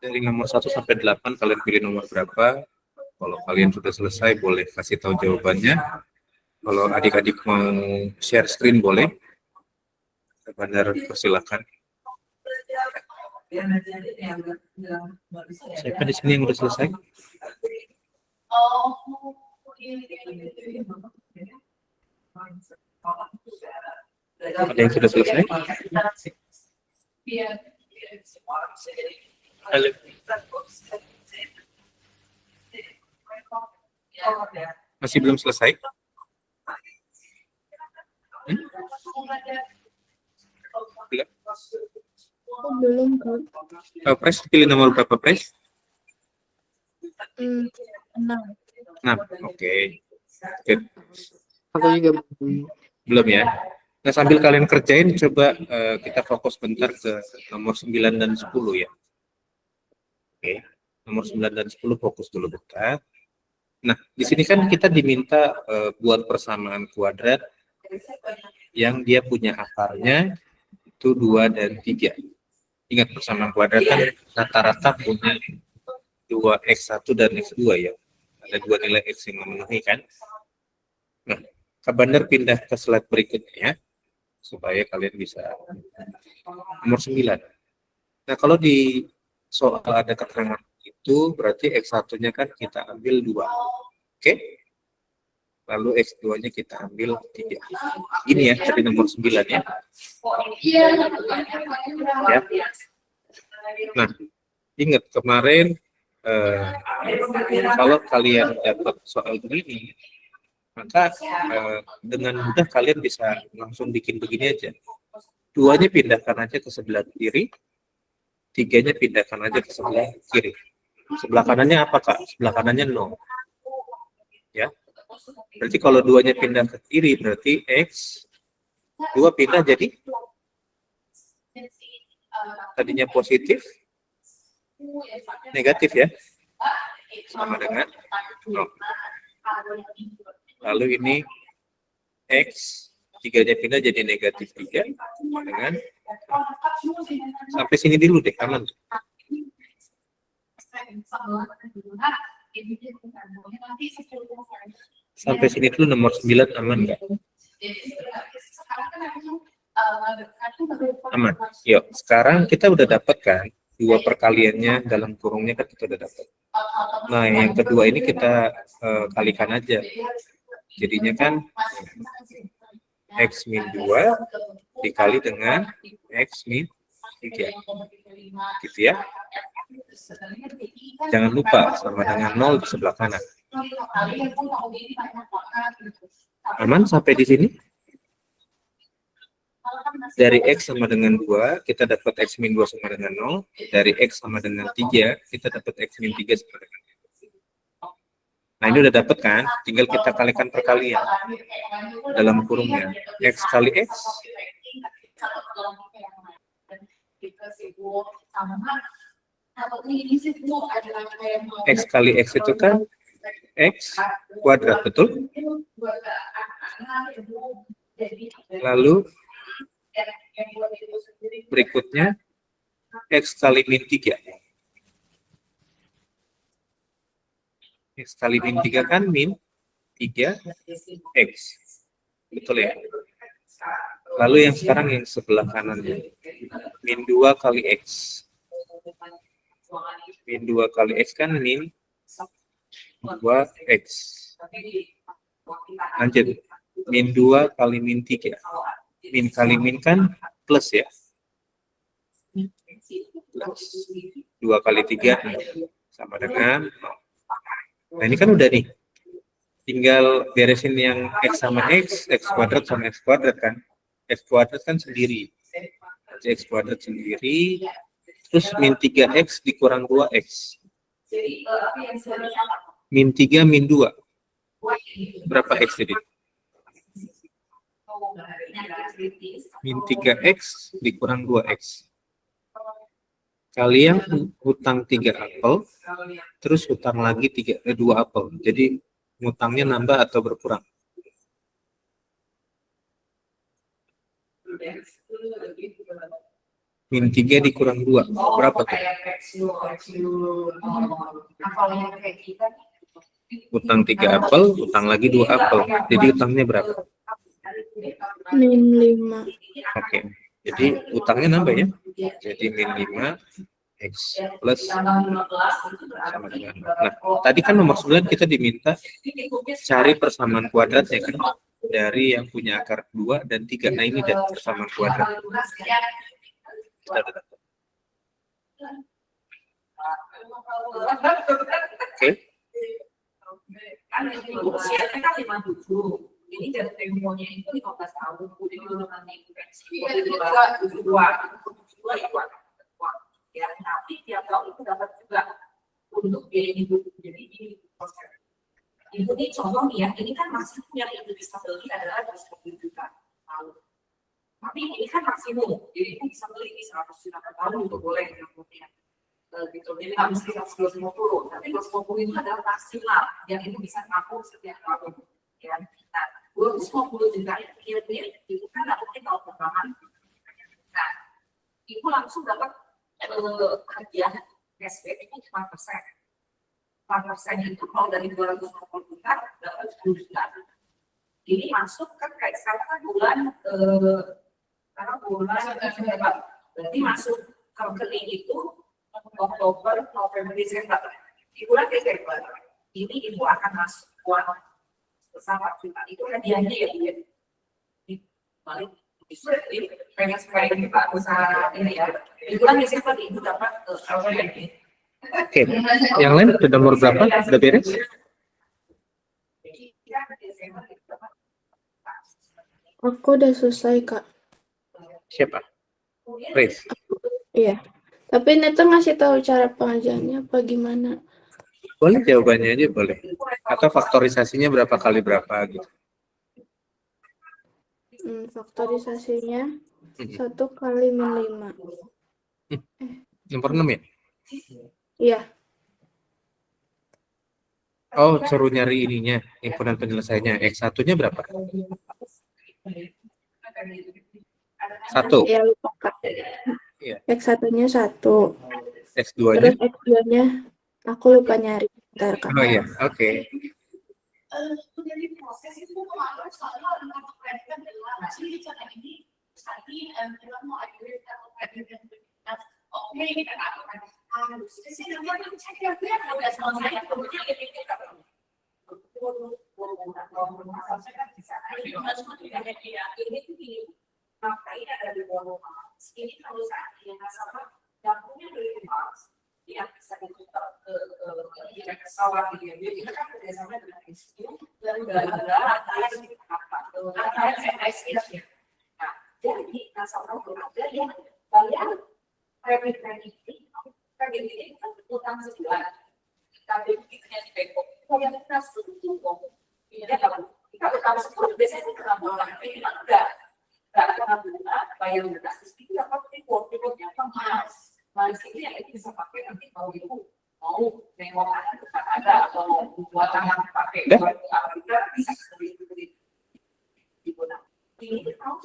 Dari nomor 1 sampai 8 kalian pilih nomor berapa. Kalau kalian sudah selesai boleh kasih tahu jawabannya. Kalau adik-adik mau share screen boleh. Benar, persilakan. Siapa di sini yang sudah selesai? Ada yang sudah selesai? Halo. Masih belum selesai? Belum kan? Pres, pilih nomor berapa, Pres? 6. 6, oke. Aku juga Belum ya? Nah, sambil kalian kerjain, coba kita fokus bentar ke nomor 9 dan 10 ya. Oke, nomor 9 dan 10 fokus dulu bentar. Nah, di sini kan kita diminta buat persamaan kuadrat yang dia punya akarnya itu 2 dan 3. Ingat, persamaan kuadrat kan rata-rata punya 2x1 dan x2 ya. Ada 2 nilai x yang memenuhi kan. Nah, Kak Bandar pindah ke slide berikutnya supaya kalian bisa nomor 9. Nah, kalau di soal ada keterangan itu berarti x1-nya kan kita ambil 2. Oke? Lalu x2-nya kita ambil 3. Ini ya, dari nomor 9 ya. Ya. Nah, ingat kemarin kalau kalian dapat soal begini, maka dengan mudah kalian bisa langsung bikin begini aja. 2-nya pindahkan aja ke sebelah kiri, 3-nya pindahkan aja ke sebelah kiri. Sebelah kanannya apa, Kak? Sebelah kanannya 0. Ya. Berarti kalau 2-nya pindah ke kiri, berarti x 2 pindah jadi tadinya positif, negatif ya, sama dengan 0. Lalu ini x 3-nya pindah jadi negatif 3 sama dengan 0. Sampai sini dulu deh, aman. Sampai sini dulu nomor 9 aman nggak? Aman. Yuk, sekarang kita udah dapat kan 2 perkaliannya dalam kurungnya kan kita udah dapat. Nah, yang kedua ini kita kalikan aja. Jadinya kan x min 2 dikali dengan x min 3. Gitu ya. Jangan lupa sama dengan 0 di sebelah kanan. Aman sampai di sini? Dari x sama dengan 2, kita dapat x min 2 sama dengan 0. Dari x sama dengan 3, kita dapat x min 3 sama dengan 0. Nah, ini udah dapat kan? Tinggal kita kalikan perkalian dalam kurungnya. X kali x. X kali x itu kan x kuadrat, betul? Lalu berikutnya x kali min 3. X kali min 3 kan min 3x. Betul ya? Lalu yang sekarang yang sebelah kanannya. Min 2 kali x. Min 2 kali x kan min 2x. Lanjut. Min 2 kali min 3. Min kali min kan plus ya. 2 kali 3 sama dengan 0. Nah, ini kan udah nih. Tinggal beresin yang x sama x kuadrat sama x kuadrat kan. X kuadrat kan sendiri. X kuadrat sendiri. Terus min 3x dikurang 2x. Min 3 min 2. Berapa x jadi? Min 3x dikurang 2x. Kalian hutang 3 apel, terus hutang lagi 2 apel. Jadi ngutangnya nambah atau berkurang? Min 3 dikurang 2. Berapa tuh? Utang 3 apel, utang lagi 2 apel. Jadi utangnya berapa? Min 5. Oke. Jadi utangnya nambah ya. Jadi min 5 X plus sama dengan. Nah, tadi kan nomor 9 kita diminta cari persamaan kuadratnya kan dari yang punya akar 2 dan 3. Nah, ini dari persamaan kuadrat. Oke. Ini dari temponya itu 15 tahun, kemudian nanti itu 2 ya, tapi tiap tahun itu dapat juga untuk biaya hidup. Jadi ini proses. Ibu ini contoh nih ya, ini kan maksimum yang ibu bisa beli adalah 20 juta tahun. Tapi ini kan maksimum, jadi ibu bisa beli di 100 juta per tahun itu boleh ya. Gitu, jadi nggak mesti 250, tapi 250 itu adalah maksimal yang ibu bisa tampung setiap tahun. Ya, nah, 250 juta kira-kira itu kan dapatnya tahun pertama. Nah, ibu langsung dapat hadiah cashback itu 4%. 4% itu kalau dari 250 juta dapat 10 juta. Ini masuk kan kayak sekarang kan bulan berarti masuk ke rekening itu Oktober, November, Desember. Di bulan Desember ini ibu akan masuk uang bersama juta. Itu hadiahnya ya dia. Balik pengen sekali kita usaha ini ya. Di bulan Desember ibu dapat Oke. Yang lain sudah nomor berapa? Sudah beres? Aku udah selesai, Kak. Siapa? Riz. Iya. Tapi Neta ngasih tahu cara pengajarannya apa gimana? Boleh jawabannya aja boleh. Atau faktorisasinya berapa kali berapa gitu. Faktorisasinya 1 kali min 5. Nomor 6 ya? Iya. Oh, suruh nyari ininya, himpunan penyelesaiannya. X1-nya berapa? 1. Ya, lupa, Kak. Iya. X1-nya 1. X2-nya? Terus X2-nya aku lupa nyari. Bentar, Kak. Oh iya, oke. Dari proses itu kalau selalu untuk predikat adalah masih cara ini tadi kita mau akhirnya predikat oke kita akan harus di sini namanya cek ya udah selesai kemudian kita ini tuh ini maka ini ada di bawah ini kalau saat yang sama dapurnya dari mas yang bisa ditukar ke pesawat dia kan kerjasama dengan institut dan negara antara SIS-nya. Nah, jadi nasabah ada yang bayar kredit ini kan utang sebulan. Tapi kita di Bangkok, yang kita setuju kita utang sebulan biasanya kita boleh, tapi enggak kena bunga bayar lunas terus kita dapat reward-nya emas. Mas ini yang bisa pakai nanti kalau ibu mau nengok anak tempat ada atau buat anak pakai buat kita bisa beli di gudang. Ini tahu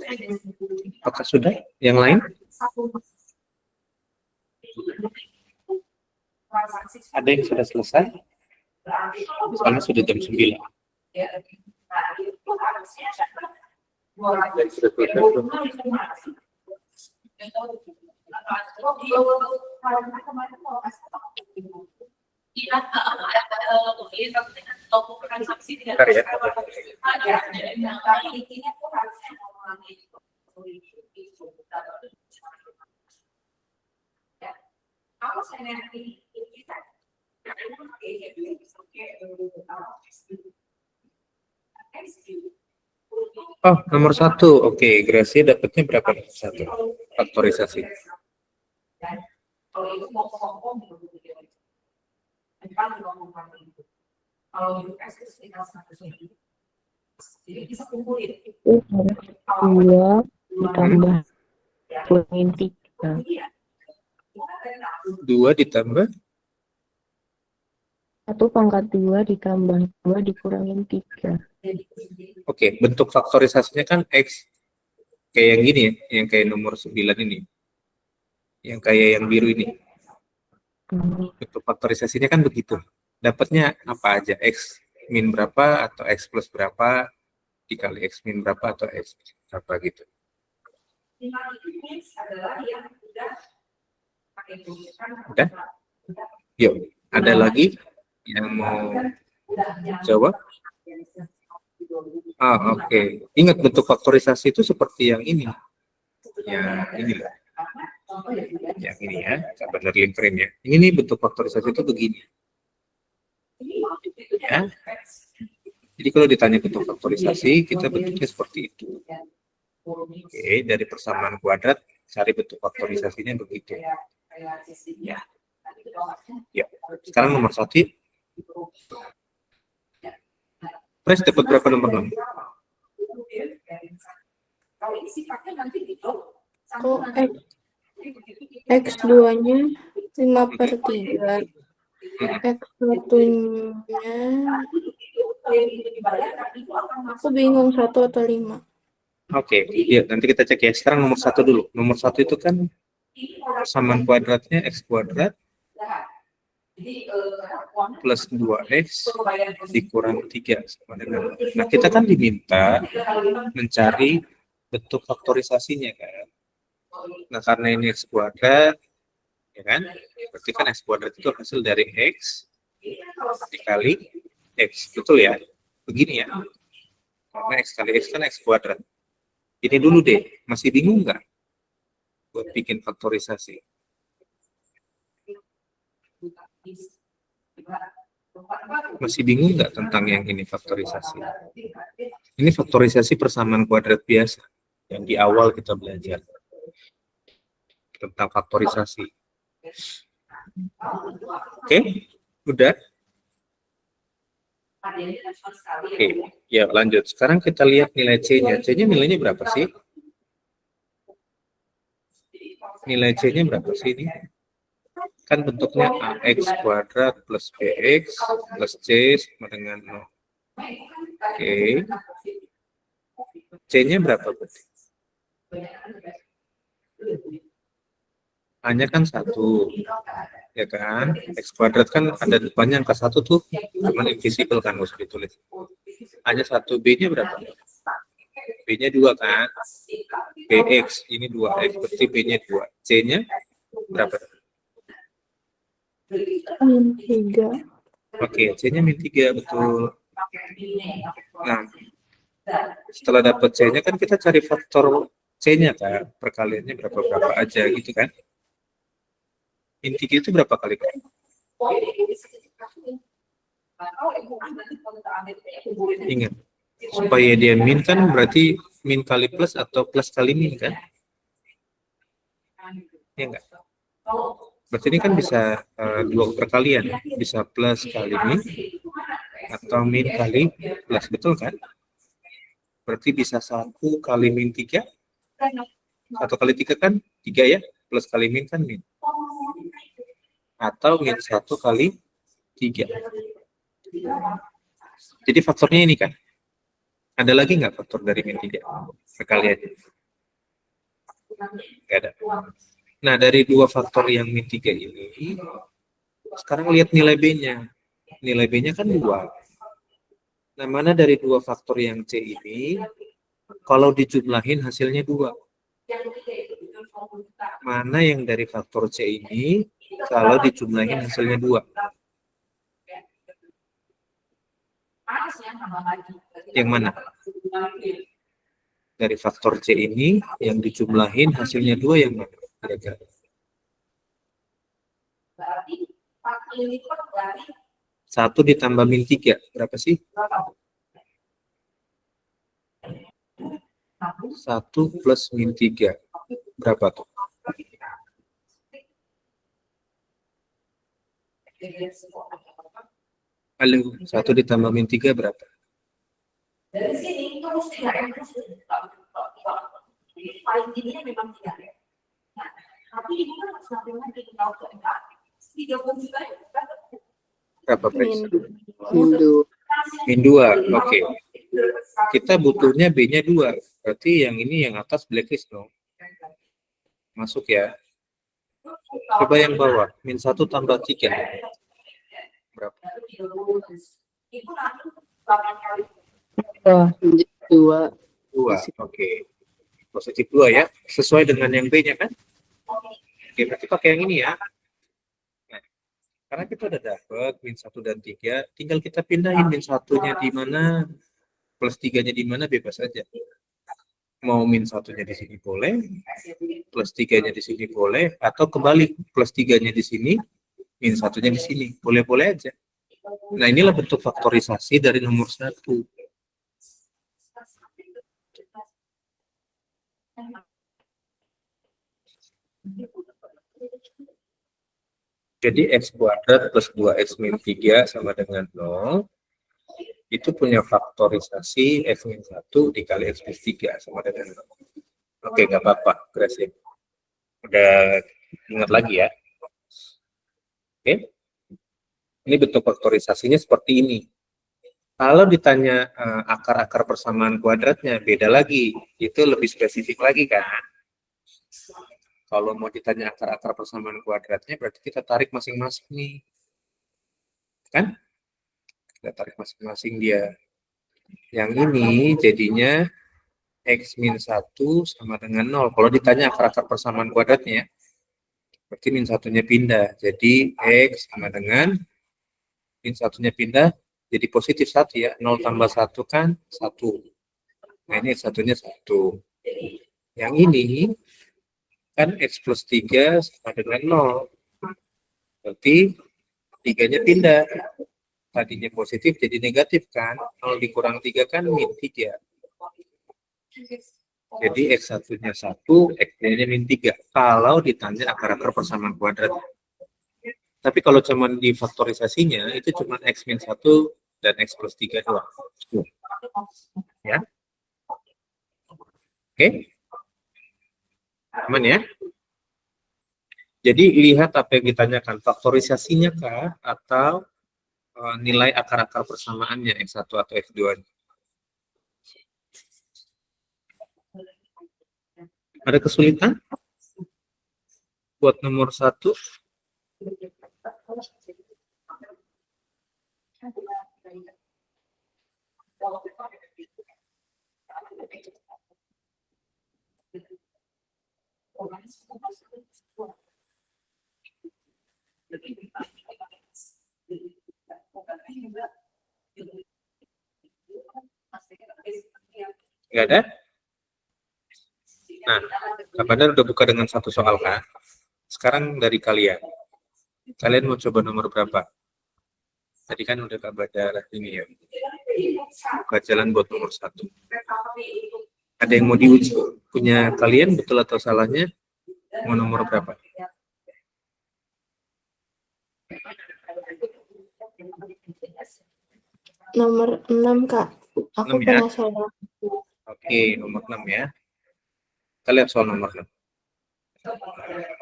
Apakah sudah? Yang lain? Ada yang sudah selesai? Soalnya sudah jam 9. Ya, nah itu harusnya Oh, nomor 1. Oke, Gracia dapatnya berapa? 1. Faktorisasi. Kalau itu mau ngomong kalau itu kasih sekitar 100.000, jadi bisa kumpulin. 2 ditambah kurangin 3. 2 ditambah 1 pangkat 2 ditambah 2 dikurangin 3. Oke, bentuk faktorisasinya kan X kayak yang gini ya, yang kayak nomor 9 ini. Yang kayak yang biru ini. Bentuk faktorisasinya kan begitu. Dapatnya apa aja? X min berapa atau X plus berapa dikali X min berapa atau X berapa gitu. Tinggal itu mix adalah yang udah pakai tulisan. Udah? Yuk, ada lagi yang mau jawab? Oke. Ingat bentuk faktorisasi itu seperti yang ini. Ya, ini lah. Yang ini ya, sahabat learning frame ya. Ini nih bentuk faktorisasi itu begini. Ya. Jadi kalau ditanya bentuk faktorisasi, kita bentuknya seperti itu. Oke, dari persamaan kuadrat, cari bentuk faktorisasinya begitu. Ya. Ya. Sekarang nomor 1. Pres dapat berapa nomor 6? Kalau ini sifatnya nanti gitu. Oh, X2-nya 5/3. X1-nya aku bingung 1 atau 5. Oke, ya, nanti kita cek ya. Sekarang nomor 1 dulu. Nomor 1 itu kan persamaan kuadratnya X kuadrat plus 2X dikurang 3 sama dengan. Nah, kita kan diminta mencari bentuk faktorisasinya kan. Nah, karena ini X kuadrat, ya kan? Berarti kan X kuadrat itu hasil dari X dikali X, betul ya? Begini ya. Karena X kali X kan X kuadrat. Ini dulu deh, masih bingung nggak buat bikin faktorisasi? Masih bingung nggak tentang yang ini faktorisasi? Ini faktorisasi persamaan kuadrat biasa yang di awal kita belajar tentang faktorisasi. Oke, udah? Oke, ya lanjut. Sekarang kita lihat nilai C-nya. C-nya nilainya berapa sih? Nilai C-nya berapa sih ini? Kan bentuknya AX kuadrat plus BX plus C sama dengan 0. Oke. C-nya berapa berarti? A-nya kan 1. Ya kan? X kuadrat kan ada depannya angka 1 tuh. Cuman invisible kan, harus ditulis. A-nya 1. B-nya berapa? B-nya 2 kan? BX, ini 2X, berarti B-nya 2. C-nya berapa? Min 3. Oke, C-nya min 3, betul. Nah, setelah dapat C-nya kan kita cari faktor C-nya kan, perkaliannya berapa-berapa aja gitu kan. Min 3 itu berapa kali kan? Ingat, supaya dia min kan berarti min kali plus atau plus kali min kan? Ya enggak? Berarti ini kan bisa 2 perkalian, bisa plus kali min atau min kali plus, betul kan? Berarti bisa 1 kali min 3, 1 kali 3 kan 3 ya, plus kali min kan min. Atau min 1 kali 3. Jadi faktornya ini kan. Ada lagi nggak faktor dari min 3? Perkalian. Nggak ada. Nah, dari 2 faktor yang min 3 ini, sekarang lihat nilai B-nya. Nilai B-nya kan 2. Nah, mana dari 2 faktor yang C ini, kalau dijumlahin hasilnya 2? Mana yang dari faktor C ini, kalau dijumlahin hasilnya 2? Yang mana? Dari faktor C ini, yang dijumlahin hasilnya 2 yang mana? Kira-kira. Berarti faktor ini dari 1 ditambah min 3, berapa sih? 1 plus min 3, berapa tuh? Halo, 1 ditambah min 3 berapa? dari sini terus tidak paling tingginya memang tidak. Nah, tapi ini kan sampai lagi kalau ke 30 juta ya. Berapa Pres? Hindu. Min 2, oke. Kita butuhnya B-nya 2. Berarti yang ini yang atas blacklist dong. Masuk ya. Coba yang bawah, min 1 tambah 3. Berapa? Itu nanti 8 kali. Wah, 2. 2. Oke. Positif 2 ya. Sesuai dengan yang B-nya kan? Oke, berarti pakai yang ini ya. Nah, karena kita udah dapat min 1 dan 3, tinggal kita pindahin min 1-nya di mana, plus 3-nya di mana, bebas aja. Mau min 1-nya di sini boleh, plus 3-nya di sini boleh, atau kebalik, plus 3-nya di sini, min 1-nya di sini. Boleh-boleh aja. Nah, inilah bentuk faktorisasi dari nomor 1. Jadi X kuadrat plus 2X min 3 sama dengan 0. Itu punya faktorisasi X min 1 dikali X plus 3 sama dengan 0. Oke, nggak apa-apa, Grace. Udah ingat lagi ya. Oke. Ini bentuk faktorisasinya seperti ini. Kalau ditanya akar-akar persamaan kuadratnya, beda lagi. Itu lebih spesifik lagi kan. Kalau mau ditanya akar-akar persamaan kuadratnya, berarti kita tarik masing-masing nih. Kan? Kita tarik masing-masing dia. Yang ini jadinya X min 1 sama dengan 0. Kalau ditanya akar-akar persamaan kuadratnya, berarti min 1-nya pindah. Jadi X sama dengan min 1-nya pindah, jadi positif 1 ya. 0 tambah 1 kan 1. Nah ini X1-nya 1. Yang ini kan X plus 3 sama dengan 0. Berarti 3-nya pindah. Tadinya positif jadi negatif kan. 0 dikurang 3 kan min 3. Jadi X1-nya 1, X-nya min 3. Kalau ditanya akar-akar persamaan kuadrat. Tapi kalau cuma di faktorisasinya, itu cuma X min 1 dan X plus 3 doang. Ya. Oke. Aman ya? Jadi lihat apa yang ditanyakan. Faktorisasinya kah? Atau nilai akar-akar persamaannya X1 atau X2. Ada kesulitan buat nomor 1? Nggak ada? Nah, Kak Bandar udah buka dengan satu soal kan? Sekarang dari kalian. Kalian mau coba nomor berapa? Tadi kan udah Kak Bandar ini ya. Buka jalan buat nomor 1. Ada yang mau diuji? Punya kalian betul atau salahnya? Mau nomor berapa? Nomor 6, Kak. Aku 6 ya? penasaran. Oke, nomor 6 ya. Kita lihat soal nomor 6.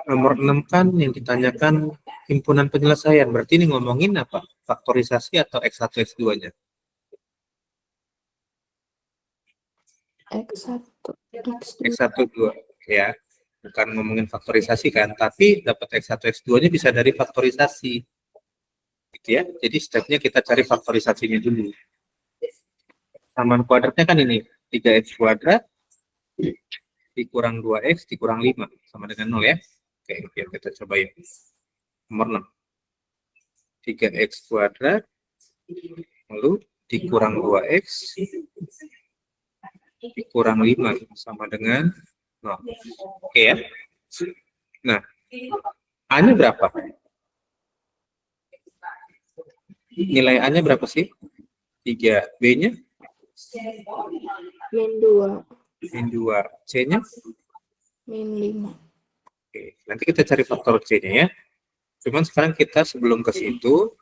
Nomor 6 kan yang ditanyakan himpunan penyelesaian. Berarti ini ngomongin apa? Faktorisasi atau X1, X2-nya? X1, X2. X1, 2. Ya. Bukan ngomongin faktorisasi kan. Tapi dapat X1, X2-nya bisa dari faktorisasi. Gitu ya. Jadi stepnya kita cari faktorisasinya dulu. Persamaan kuadratnya kan ini. 3X kuadrat dikurang 2X dikurang 5 sama dengan 0 ya. Oke, biar kita cobain. Nomor 6. 3X kuadrat lalu dikurang 2X dikurang 5 sama dengan 0. Oke ya. Nah, A-nya berapa? Nilai A-nya berapa sih? 3. B-nya? Min 2. Min 2. C-nya? Min 5. Oke, nanti kita cari faktor C-nya ya. Cuman sekarang kita sebelum ke situ,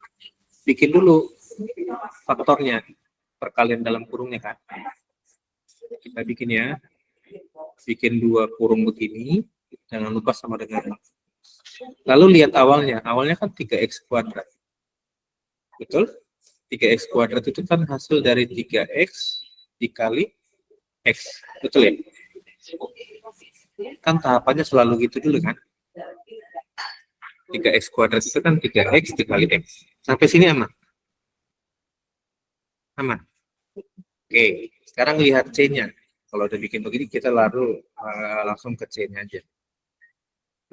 bikin dulu faktornya. Perkalian dalam kurungnya kan. Kita bikin ya. Bikin 2 kurung begini. Jangan lupa sama dengan. Lalu lihat awalnya. Awalnya kan 3X kuadrat. Betul? 3X kuadrat itu kan hasil dari 3X dikali X. Betul ya? Kan tahapannya selalu gitu dulu kan? 3X kuadrat itu kan 3X dikali X. Sampai sini aman? Aman? Oke, sekarang lihat C-nya. Kalau udah bikin begini, kita langsung ke C-nya aja.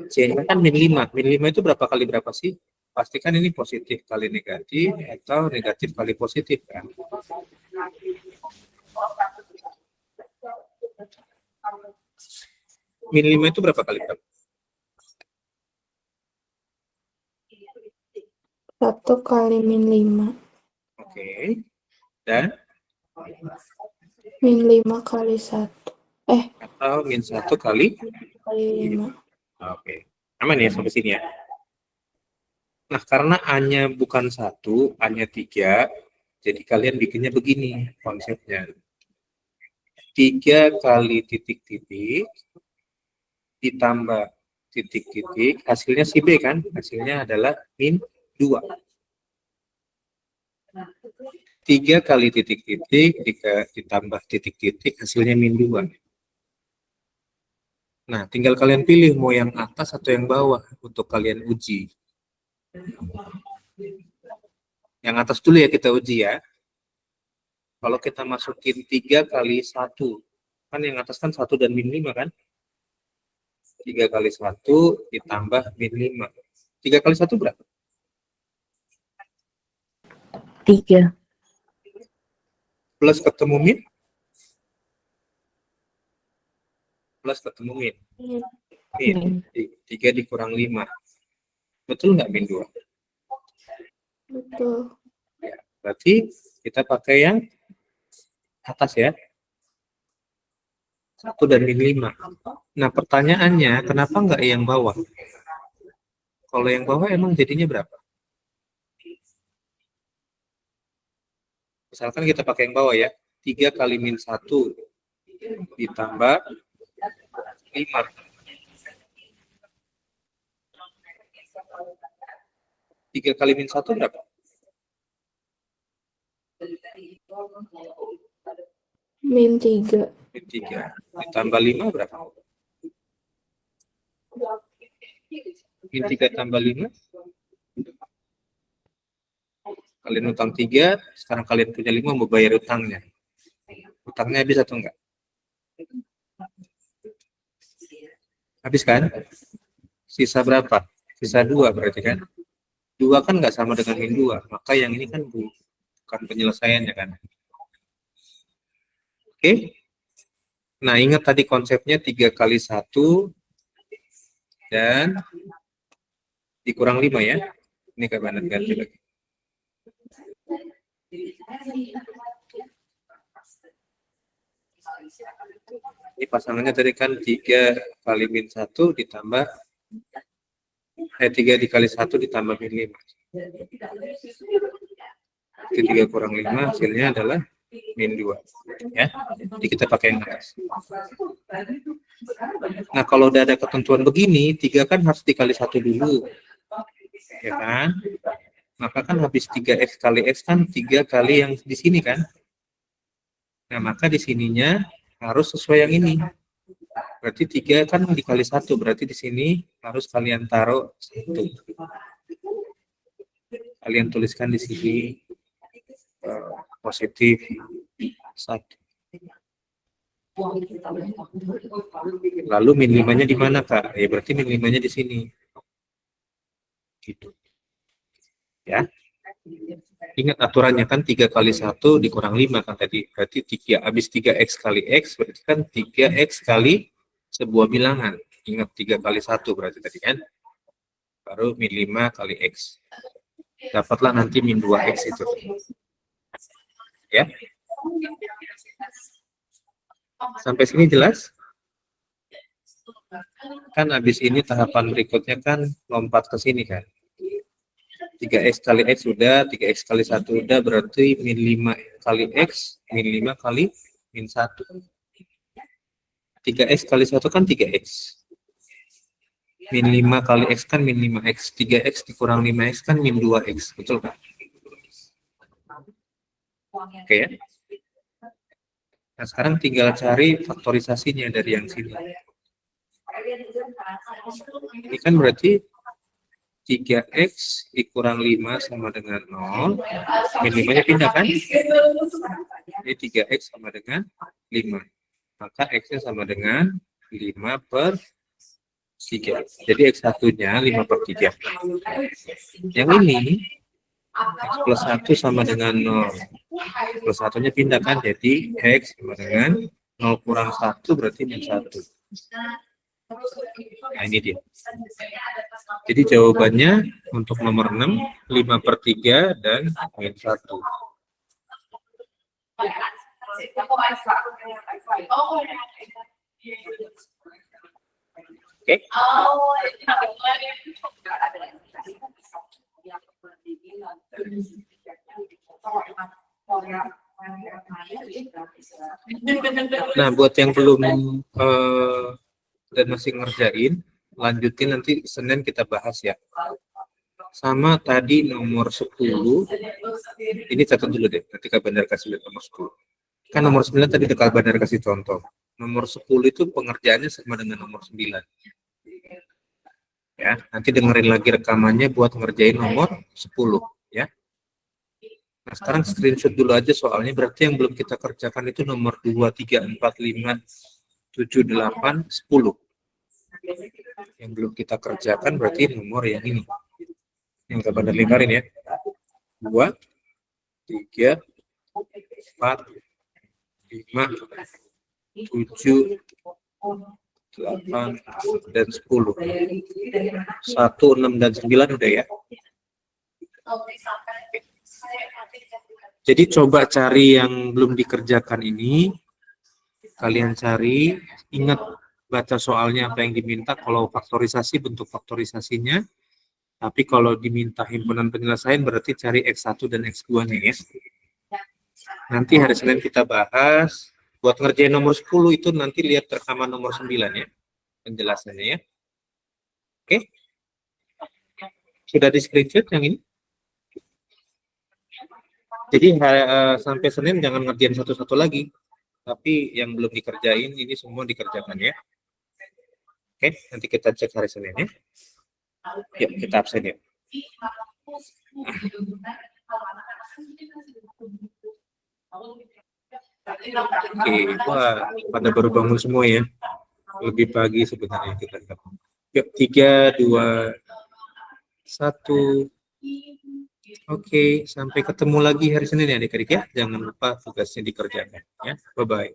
C-nya kan min 5. Min 5 itu berapa kali berapa sih? Pastikan ini positif kali negatif atau negatif kali positif kan? Min 5 itu berapa kali berapa? 1 kali min 5. Oke. Dan Min 5 kali 1. atau min 1 kali? Kali 5. Oke. Aman ya sampai sini ya? Nah, karena A-nya bukan 1, A-nya 3, jadi kalian bikinnya begini konsepnya. 3 kali titik-titik ditambah titik-titik, hasilnya si B kan? Hasilnya adalah min 2. 3 kali titik-titik ditambah titik-titik, hasilnya min 2. Nah, tinggal kalian pilih mau yang atas atau yang bawah untuk kalian uji. Yang atas dulu ya kita uji ya. Kalau kita masukin 3 kali 1, kan yang atas kan 1 dan min 5 kan? 3 kali 1 ditambah min 5. 3 kali 1 berapa? 3. Plus ketemu min? Plus ketemu min? Min. 3 dikurang 5. Betul nggak min 2? Betul. Ya, berarti kita pakai yang atas ya. 1 dan min 5. Nah, pertanyaannya, kenapa nggak yang bawah? Kalau yang bawah emang jadinya berapa? Misalkan kita pakai yang bawah ya. 3 kali min 1 ditambah 5. 3 kali min 1 berapa? Min 3. Min 3. Ditambah 5 berapa? Min 3 tambah 5. Kalian utang 3, sekarang kalian punya 5 mau bayar utangnya. Utangnya habis atau enggak? Habis kan? Sisa berapa? Sisa 2 berarti kan? 2 kan nggak sama dengan min 2. Maka yang ini kan bukan penyelesaiannya kan? Oke? Nah, ingat tadi konsepnya 3 kali 1 dan dikurang 5 ya. Ini kayak ganti lagi. Ini pasangannya tadi kan 3 kali min 1 ditambah 3 dikali 1 ditambah min 5. Itu 3 kurang 5 hasilnya adalah min 2 ya. Jadi kita pakai yang atas. Nah, kalau udah ada ketentuan begini, 3 kan harus dikali 1 dulu. Ya kan? Maka kan habis 3X kali X kan 3 kali yang di sini kan? Nah, maka di sininya harus sesuai yang ini. Berarti 3 kan dikali 1, berarti di sini harus kalian taruh 1. Kalian tuliskan di sini positif 1. Lalu min 5-nya di mana, Kak? Ya berarti min 5-nya di sini. Gitu. Ya. Ingat aturannya kan 3 kali 1 dikurang 5 kan tadi. Berarti 3 habis 3X kali X berarti kan 3X kali sebuah bilangan. Ingat 3 kali 1 berarti tadi kan. Baru min 5 kali X. Dapatlah nanti min 2X itu. Ya. Sampai sini jelas? Kan habis ini tahapan berikutnya kan lompat ke sini kan. 3X kali X sudah, 3X kali 1 sudah, berarti min 5 kali X, min 5 kali min 1. 3X kali 1 kan 3X. Min 5 kali X kan min 5X. 3X dikurang 5X kan min 2X. Betul kan? Oke ya? Nah, sekarang tinggal cari faktorisasinya dari yang sini. Ini kan berarti 3x dikurang 5 sama dengan 0. Min 5-nya pindah kan? Ini 3x sama dengan 5. Maka x-nya sama dengan 5 per 3. Jadi x1-nya 5 per 3. Yang ini x plus 1 sama dengan 0. Plus 1-nya pindah kan? Jadi x sama dengan 0 kurang 1 berarti min 1. Nah, ini dia. Jadi jawabannya untuk nomor 6, 5 per 3 dan min 1. Oke. Nah, buat yang belum dan masih ngerjain, lanjutin nanti Senin kita bahas ya. Sama tadi nomor 10, ini catat dulu deh, ketika Bandar kasih lihat nomor 10. Kan nomor 9 tadi dekat Bandar kasih contoh. Nomor 10 itu pengerjaannya sama dengan nomor 9. Ya, nanti dengerin lagi rekamannya buat ngerjain nomor 10 ya. Nah, sekarang screenshot dulu aja soalnya, berarti yang belum kita kerjakan itu nomor 2, 3, 4, 5, 7, 8, 10. Yang belum kita kerjakan berarti nomor yang ini. Yang kita Bandar lingkarin ya. 2, 3, 4, 5, 7, 8, dan 10. 1, 6, dan 9 udah ya. Jadi coba cari yang belum dikerjakan ini. Kalian cari, ingat baca soalnya apa yang diminta. Kalau faktorisasi, bentuk faktorisasinya. Tapi kalau diminta himpunan penyelesaian berarti cari X1 dan X2-nya ya. Nanti hari Senin kita bahas. Buat ngerjain nomor 10 itu nanti lihat rekaman nomor 9 ya. Penjelasannya ya. Oke. Sudah di screenshot yang ini? Jadi sampai Senin jangan ngerjain satu-satu lagi. Tapi yang belum dikerjain ini semua dikerjakan ya. Oke, nanti kita cek hari Senin ya. Yuk, kita absen ya. Oke, wah, pada baru bangun semua ya. Lebih pagi sebenarnya kita. Yuk, 3, 2, 1. Oke, sampai ketemu lagi hari Senin ya adik-adik ya. Jangan lupa tugasnya dikerjakan ya. Bye-bye.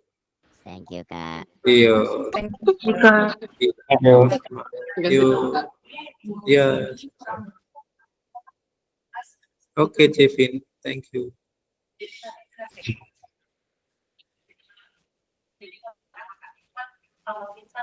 Thank you, Kak. Iyo. Iyo. Ya. Oke, Jevin. Thank you. Jadi, kalau kita